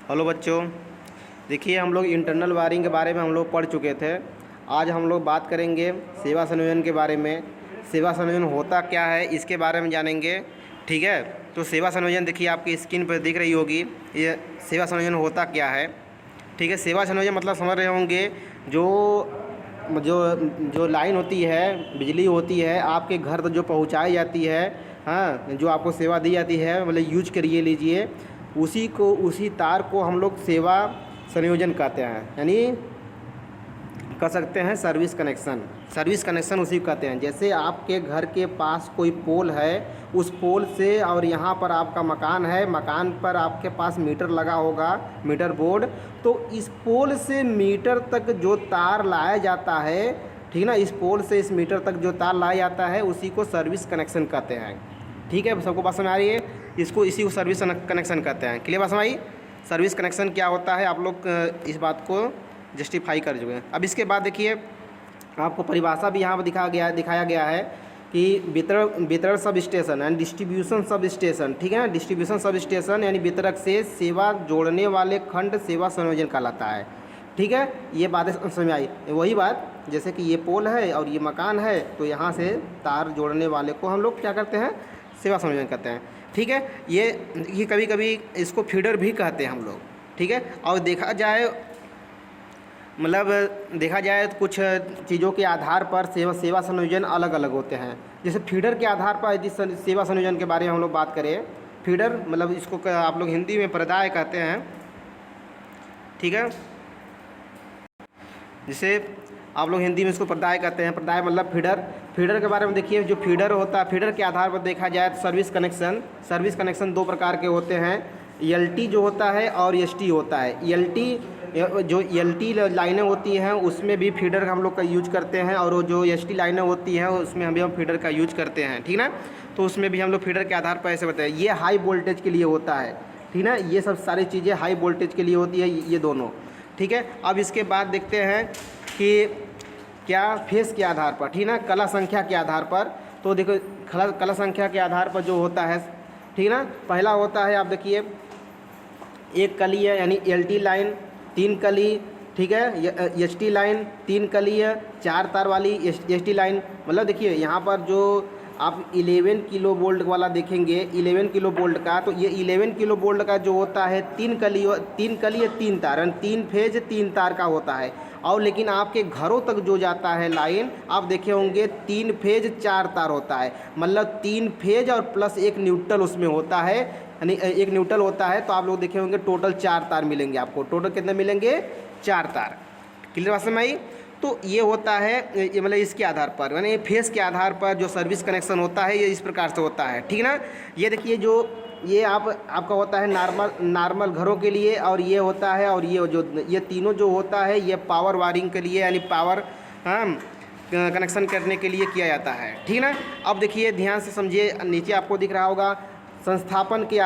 Hello बच्चों, देखिए हम लोग इंटरनल वायरिंग के बारे में हम लोग पढ़ चुके थे। आज हम लोग बात करेंगे सेवा संयोजन के बारे में। सेवा संयोजन होता क्या है इसके बारे में जानेंगे। ठीक है, तो सेवा संयोजन देखिए आपकी स्क्रीन पर दिख रही होगी। ये सेवा संयोजन होता क्या है। ठीक है, सेवा संयोजन मतलब समझ रहे होंगे जो जो जो लाइन होती है, बिजली होती है आपके घर तक जो पहुंचाई जाती है, हाँ, जो आपको सेवा दी जाती है, मतलब यूज करिए लीजिए, उसी तार को हम लोग सेवा संयोजन कहते हैं, यानी कह सकते हैं सर्विस कनेक्शन। सर्विस कनेक्शन उसी को कहते हैं। जैसे आपके घर के पास कोई पोल है, उस पोल से और यहाँ पर आपका मकान है, मकान पर आपके पास मीटर लगा होगा, मीटर बोर्ड, तो इस पोल से मीटर तक जो तार लाया जाता है, ठीक ना, इस पोल से इस मीटर तक जो तार लाया जाता है उसी को सर्विस कनेक्शन कहते हैं। ठीक है, सबको बात समझ आ रही है। इसी को सर्विस कनेक्शन कहते हैं। क्लियर बात समझ आई। सर्विस कनेक्शन क्या होता है, आप लोग इस बात को जस्टिफाई कर चुके हैं। अब इसके बाद देखिए आपको परिभाषा भी यहाँ पर दिखाया गया है कि वितरण sub station and distribution sub station. ठीक है ना, डिस्ट्रीब्यूशन सब स्टेशन यानी वितरक से सेवा जोड़ने वाले खंड सेवा संयोजन कहलाता है। ठीक है, ये बातें समझ में आई। वही बात, जैसे कि ये पोल है और ये मकान है, तो यहाँ से तार जोड़ने वाले को हम लोग क्या करते हैं, सेवा संयोजन कहते हैं। ठीक है, ये कभी कभी इसको फीडर भी कहते हैं हम लोग। ठीक है, और देखा जाए तो कुछ चीज़ों के आधार पर सेवा संयोजन अलग अलग होते हैं। जैसे फीडर के आधार पर यदि सेवा संयोजन के बारे में हम लोग बात करें, फीडर मतलब इसको आप लोग हिंदी में प्रदाय कहते हैं। ठीक है, जिसे आप लोग हिंदी में इसको प्रदाय कहते हैं। प्रदाय मतलब फीडर के बारे में देखिए, जो फीडर होता है, फीडर के आधार पर देखा जाए तो सर्विस कनेक्शन दो प्रकार के होते हैं। एलटी जो होता है और एसटी होता है। एलटी लाइनें होती हैं उसमें भी फीडर हम लोग का यूज करते हैं, और वो जो एसटी लाइनें होती हैं उसमें हम फीडर का यूज करते हैं। ठीक ना, तो उसमें भी हम लोग फीडर के आधार पर ऐसे बताएं। ये हाई वोल्टेज के लिए होता है। ठीक ना, ये सब सारी चीज़ें हाई वोल्टेज के लिए होती है, ये दोनों। ठीक है, अब इसके बाद देखते हैं कि क्या फेस के आधार पर, ठीक ना, कला संख्या के आधार पर। तो देखो कला संख्या के आधार पर जो होता है, ठीक ना, पहला होता है, आप देखिए, एक कली है यानी एलटी लाइन, 3 कली, ठीक है, एसटी लाइन 3 कली है, 4 तार वाली एसटी लाइन। मतलब देखिए यहाँ पर जो आप 11 किलो वोल्ट वाला देखेंगे, 11 किलो वोल्ट का, तो ये 11 किलो वोल्ट का जो होता है 3 कली है, 3 तार यानी 3 फेज 3 तार का होता है। और लेकिन आपके घरों तक जो जाता है लाइन, आप देखे होंगे 3 फेज 4 तार होता है। मतलब 3 फेज और प्लस एक न्यूट्रल उसमें होता है, यानी एक न्यूट्रल होता है। तो आप लोग देखे होंगे टोटल 4 तार मिलेंगे आपको। टोटल कितने मिलेंगे, 4 तार। क्लियर बात समझ आई। तो ये होता है, ये मतलब इसके आधार पर, यानी फेस के आधार पर जो सर्विस कनेक्शन होता है ये इस प्रकार से होता है। ठीक ना, ये देखिए जो ये आपका होता है नॉर्मल घरों के लिए, और ये होता है, और ये तीनों जो होता है ये पावर वायरिंग के लिए, यानी पावर कनेक्शन करने के लिए किया जाता है। ठीक ना, अब देखिए ध्यान से समझिए, नीचे आपको दिख रहा होगा संस्थापन के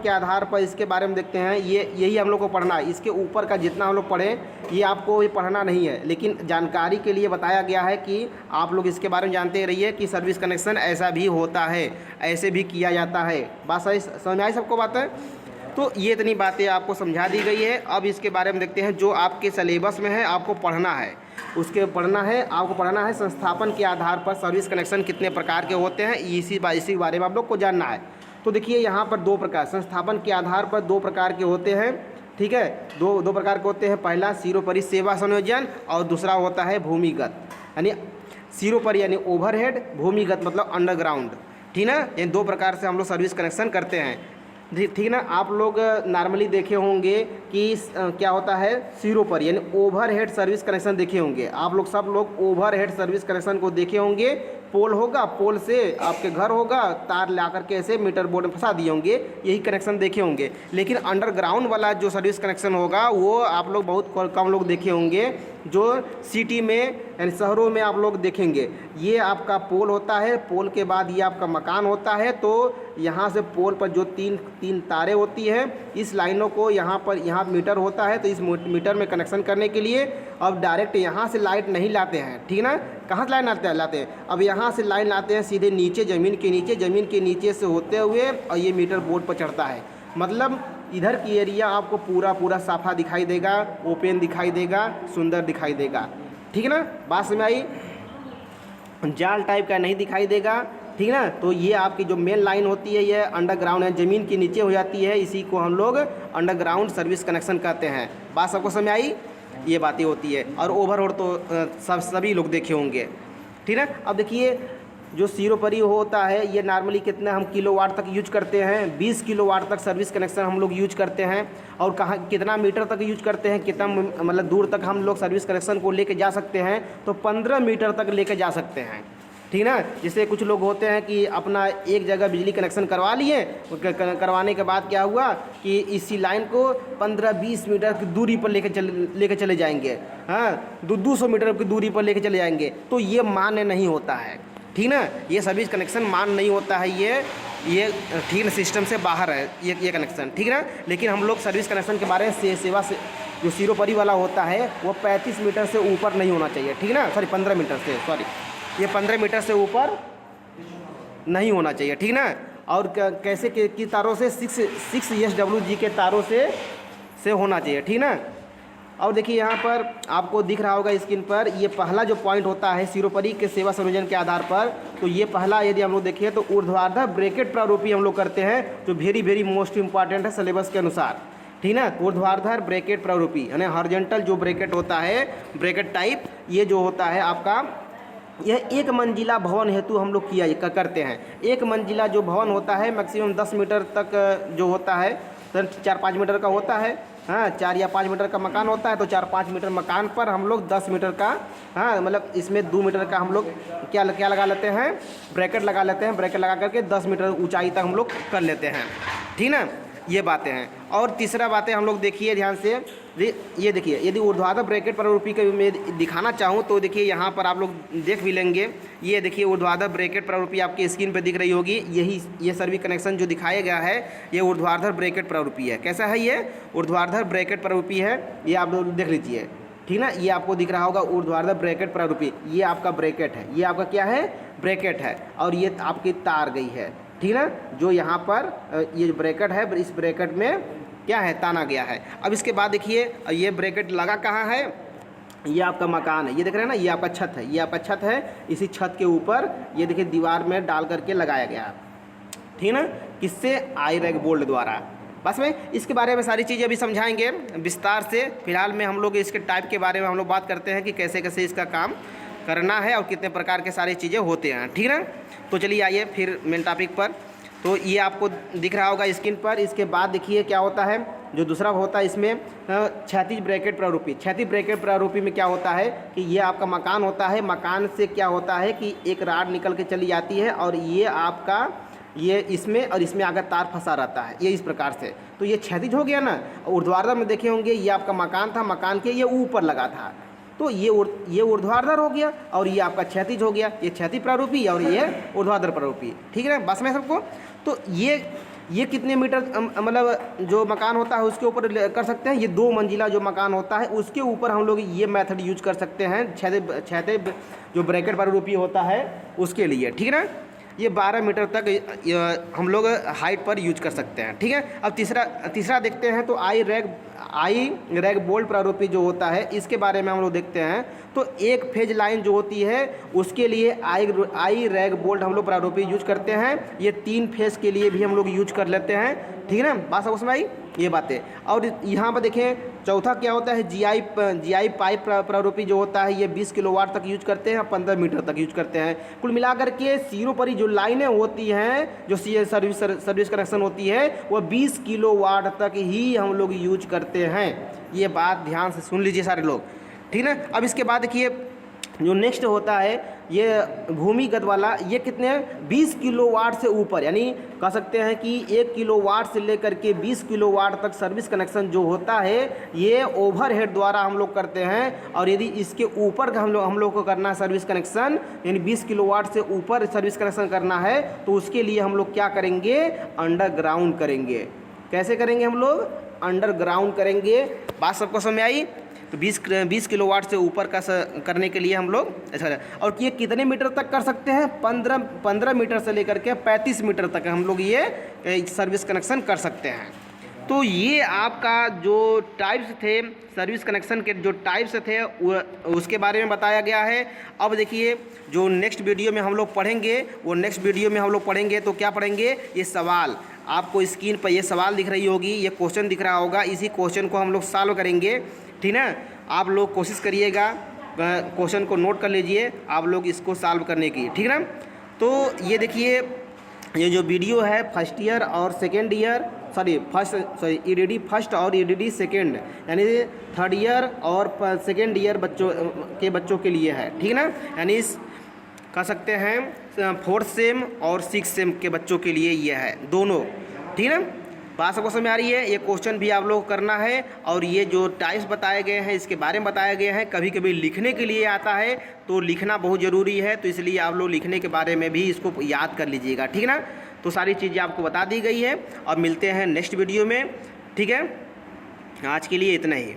आधार पर इसके बारे में देखते हैं। यही हम लोग को पढ़ना है। इसके ऊपर का जितना हम लोग पढ़ें ये आपको ये पढ़ना नहीं है, लेकिन जानकारी के लिए बताया गया है कि आप लोग इसके बारे में जानते रहिए कि सर्विस कनेक्शन ऐसा भी होता है, ऐसे भी किया जाता है। बात सही समझ आई सबको बात है। तो ये इतनी बातें आपको समझा दी गई है। अब इसके बारे में देखते हैं जो आपके सिलेबस में है, आपको पढ़ना है, आपको पढ़ना है संस्थापन के आधार पर सर्विस कनेक्शन कितने प्रकार के होते हैं, इसी बारे में आप लोग को जानना है। तो देखिए यहाँ पर 2 प्रकार, संस्थापन के आधार पर 2 प्रकार के होते हैं। ठीक है, दो प्रकार के होते हैं। पहला सिरोपरि सेवा संयोजन और दूसरा होता है भूमिगत, यानी सिरोपरि यानी ओवरहेड, भूमिगत मतलब अंडरग्राउंड। ठीक ना, ये 2 प्रकार से हम लोग सर्विस कनेक्शन करते हैं। ठीक ना, आप लोग नॉर्मली देखे होंगे कि क्या होता है, सिरोपरि यानी ओवरहेड सर्विस कनेक्शन देखे होंगे। आप लोग सब लोग ओवरहेड सर्विस कनेक्शन को देखे होंगे। पोल होगा, पोल से आपके घर होगा, तार ला करके ऐसे मीटर बोर्ड में फंसा दिए होंगे, यही कनेक्शन देखे होंगे। लेकिन अंडरग्राउंड वाला जो सर्विस कनेक्शन होगा वो आप लोग बहुत कम लोग देखे होंगे, जो सिटी में यानी शहरों में आप लोग देखेंगे। ये आपका पोल होता है, पोल के बाद ये आपका मकान होता है। तो यहाँ से पोल पर जो तीन तारें होती हैं, इस लाइनों को यहाँ मीटर होता है, तो इस मीटर में कनेक्शन करने के लिए अब डायरेक्ट यहाँ से लाइट नहीं लाते हैं। ठीक ना, कहाँ से लाइन लाते हैं, अब यहाँ से लाइन लाते हैं सीधे नीचे, ज़मीन के नीचे से होते हुए, और ये मीटर बोर्ड पर चढ़ता है। मतलब इधर की एरिया आपको पूरा साफा दिखाई देगा, ओपन दिखाई देगा, सुंदर दिखाई देगा। ठीक है ना, बात समझ में आई? जाल टाइप का नहीं दिखाई देगा। ठीक है ना, तो ये आपकी जो मेन लाइन होती है ये अंडरग्राउंड है, ज़मीन के नीचे हो जाती है, इसी को हम लोग अंडरग्राउंड सर्विस कनेक्शन कहते हैं। बात सबको समझ आई? ये बातें होती है। और ओवरहेड तो सभी लोग देखे होंगे। ठीक है, अब देखिए जो सिरोपरी होता है ये नॉर्मली कितना हम किलोवाट तक यूज करते हैं, 20 किलोवाट तक सर्विस कनेक्शन हम लोग यूज करते हैं। और कहाँ कितना मीटर तक यूज करते हैं, कितना मतलब दूर तक हम लोग सर्विस कनेक्शन को लेके जा सकते हैं, तो 15 मीटर तक लेके जा सकते हैं। ठीक ना, जैसे कुछ लोग होते हैं कि अपना एक जगह बिजली कनेक्शन करवा लिए, करवाने के बाद क्या हुआ कि इसी लाइन को 15-20 मीटर की दूरी पर लेके चले जाएंगे। हाँ, 200 मीटर की दूरी पर लेके चले जाएंगे, तो ये मान्य नहीं होता है। ठीक ना, ये सर्विस कनेक्शन मान्य नहीं होता है, ये ठीक ना, सिस्टम से बाहर है ये कनेक्शन। ठीक ना, लेकिन हम लोग सर्विस कनेक्शन के बारे में सेवा से जो सिरोपरी वाला होता है वो 35 मीटर से ऊपर नहीं होना चाहिए। ठीक ना, 15 मीटर से, ये 15 मीटर से ऊपर नहीं होना चाहिए। ठीक ना, और कैसे की तारों से 6 SWG के तारों से होना चाहिए। ठीक ना, और देखिए यहाँ पर आपको दिख रहा होगा स्क्रीन पर, ये पहला जो पॉइंट होता है सिरोपरी के सेवा संयोजन के आधार पर, तो ये पहला यदि हम लोग देखिए तो ऊर्ध्वाधर ब्रैकेट प्रारूपी हम लोग करते हैं, जो वेरी मोस्ट इंपॉर्टेंट है सिलेबस के अनुसार। ठीक ना, ऊर्ध्वाधर ब्रैकेट प्रारूपी यानी हॉरिजॉन्टल जो ब्रैकेट होता है, ब्रैकेट टाइप, ये जो होता है आपका, यह एक मंजिला भवन हेतु हम लोग करते हैं। एक मंजिला जो भवन होता है मैक्सिमम 10 मीटर तक जो होता है, तो 4-5 मीटर का होता है। हाँ, 4 या 5 मीटर का मकान होता है, तो 4-5 मीटर मकान पर हम लोग 10 मीटर का, हाँ मतलब इसमें 2 मीटर का हम लोग क्या लगा लेते हैं, ब्रैकेट लगा लेते हैं। ब्रैकेट लगा करके 10 मीटर ऊंचाई तक हम लोग कर लेते हैं। ठीक ना, ये बातें हैं। और तीसरा बातें हम लोग देखिए ध्यान से, ये देखिए यदि ऊर्ध्वाधर ब्रैकेट प्रारूपी का मैं दिखाना चाहूँ तो देखिए यहाँ पर आप लोग देख भी लेंगे। ये देखिए ऊर्ध्वाधर ब्रैकेट प्रारूपी आपकी स्क्रीन पर दिख रही होगी, ये सर्विस कनेक्शन जो दिखाया गया है ये ऊर्ध्वाधर ब्रैकेट प्रारूपी है। कैसा है ये? ऊर्ध्वाधर ब्रैकेट प्रारूपी है, ये आप लोग देख लीजिए। ठीक ना, ये आपको दिख रहा होगा ऊर्ध्वाधर ब्रैकेट प्रारूपी, ये आपका ब्रैकेट है, ये आपका क्या है, ब्रैकेट है। और ये आपकी तार गई है। ठीक ना, जो यहाँ पर ये ब्रैकेट है, इस ब्रैकेट में क्या है, ताना गया है। अब इसके बाद देखिए ये ब्रैकेट लगा कहाँ है, ये आपका मकान है, ये देख रहे हैं ना, ये आपका छत है, ये आपका छत है। इसी छत के ऊपर ये देखिए दीवार में डाल करके लगाया गया। ठीक ना, किससे? आईरैग बोल्ट द्वारा। बस में इसके बारे में सारी चीज़ें अभी समझाएंगे विस्तार से। फिलहाल में हम लोग इसके टाइप के बारे में हम लोग बात करते हैं कि कैसे कैसे इसका काम करना है और कितने प्रकार के सारी चीज़ें होते हैं। ठीक ना, तो चलिए आइए फिर मेन टॉपिक पर। तो ये आपको दिख रहा होगा स्क्रीन पर। इसके बाद देखिए क्या होता है, जो दूसरा होता है इसमें क्षैतिज ब्रैकेट प्रारूपी। क्षैतिज ब्रैकेट प्रारूपी में क्या होता है कि ये आपका मकान होता है, मकान से क्या होता है कि एक राड निकल के चली जाती है और ये आपका ये इसमें और इसमें आकर तार फंसा रहता है, ये इस प्रकार से। तो ये क्षैतिज हो गया ना। ऊर्ध्वाधर में देखे होंगे ये आपका मकान था, मकान के ये ऊपर लगा था, तो ये ऊर्ध्वाधर हो गया और ये आपका क्षैतिज हो गया। ये क्षैतिज प्रारूपी और ये ऊर्ध्वाधर प्रारूपी। ठीक है ना, बस में सबको। तो ये कितने मीटर मतलब जो मकान होता है उसके ऊपर कर सकते हैं। ये 2 मंजिला जो मकान होता है उसके ऊपर हम लोग ये मेथड यूज कर सकते हैं, क्षैतिज जो ब्रैकेट प्रारूपी होता है उसके लिए। ठीक है ना, ये 12 मीटर तक हम लोग हाइट पर यूज कर सकते हैं। ठीक है, अब तीसरा देखते हैं तो आई रैग बोल्ट प्रारूपी जो होता है इसके बारे में हम लोग देखते हैं। तो एक फेज लाइन जो होती है उसके लिए आई रैग बोल्ट हम लोग प्रारूपी यूज करते हैं। ये 3 फेज के लिए भी हम लोग यूज कर लेते हैं। ठीक है ना, बात समझ में आई ये बातें। और यहाँ पर देखें चौथा क्या होता है, जीआई पाइप प्रारूपी जो होता है ये 20 किलोवाट तक यूज करते हैं, 15 मीटर तक यूज करते हैं। कुल मिलाकर के सिरोपरी जो लाइनें होती हैं, जो सर्विस कनेक्शन होती है वो 20 किलोवाट तक ही हम लोग यूज करते हैं। ये बात ध्यान से सुन लीजिए सारे लोग। ठीक है ना, अब इसके बाद देखिए जो नेक्स्ट होता है ये भूमिगत वाला, ये कितने 20 किलोवाट से ऊपर, यानी कह सकते हैं कि 1 किलोवाट से लेकर के 20 किलोवाट तक सर्विस कनेक्शन जो होता है ये ओवरहेड द्वारा हम लोग करते हैं। और यदि इसके ऊपर का हम लोग को करना है सर्विस कनेक्शन, यानी 20 किलोवाट से ऊपर सर्विस कनेक्शन करना है, तो उसके लिए हम लोग क्या करेंगे, अंडरग्राउंड करेंगे। कैसे करेंगे हम लोग, अंडरग्राउंड करेंगे। बात सबको समझ आई? तो 20 किलोवाट से ऊपर का करने के लिए हम लोग ऐसा, और ये कितने मीटर तक कर सकते हैं, 15 मीटर से लेकर के 35 मीटर तक हम लोग ये सर्विस कनेक्शन कर सकते हैं। तो ये आपका जो टाइप्स थे, सर्विस कनेक्शन के जो टाइप्स थे उसके बारे में बताया गया है। अब देखिए जो नेक्स्ट वीडियो में हम लोग पढ़ेंगे, वो नेक्स्ट वीडियो में हम लोग पढ़ेंगे तो क्या पढ़ेंगे, ये सवाल आपको स्क्रीन पर ये सवाल दिख रही होगी, ये क्वेश्चन दिख रहा होगा, इसी क्वेश्चन को हम लोग सॉल्व करेंगे, ठीक ना। आप लोग कोशिश करिएगा, क्वेश्चन को नोट कर लीजिए आप लोग इसको सॉल्व करने की, ठीक ना। तो ये देखिए ये जो वीडियो है फर्स्ट ईयर और सेकेंड ईयर ईडीडी फर्स्ट और ईडीडी सेकेंड, यानी थर्ड ईयर और सेकेंड ईयर बच्चों के लिए है, ठीक ना। यानी कह सकते हैं फोर्थ सेम और सिक्स सेम के बच्चों के लिए ये है दोनों, ठीक ना। बात सबको समझ में आ रही है। ये क्वेश्चन भी आप लोग करना है और ये जो टाइप्स बताए गए हैं इसके बारे में बताया गया है। कभी कभी लिखने के लिए आता है तो लिखना बहुत ज़रूरी है, तो इसलिए आप लोग लिखने के बारे में भी इसको याद कर लीजिएगा, ठीक ना। तो सारी चीज़ें आपको बता दी गई है और मिलते हैं नेक्स्ट वीडियो में, ठीक है। आज के लिए इतना ही।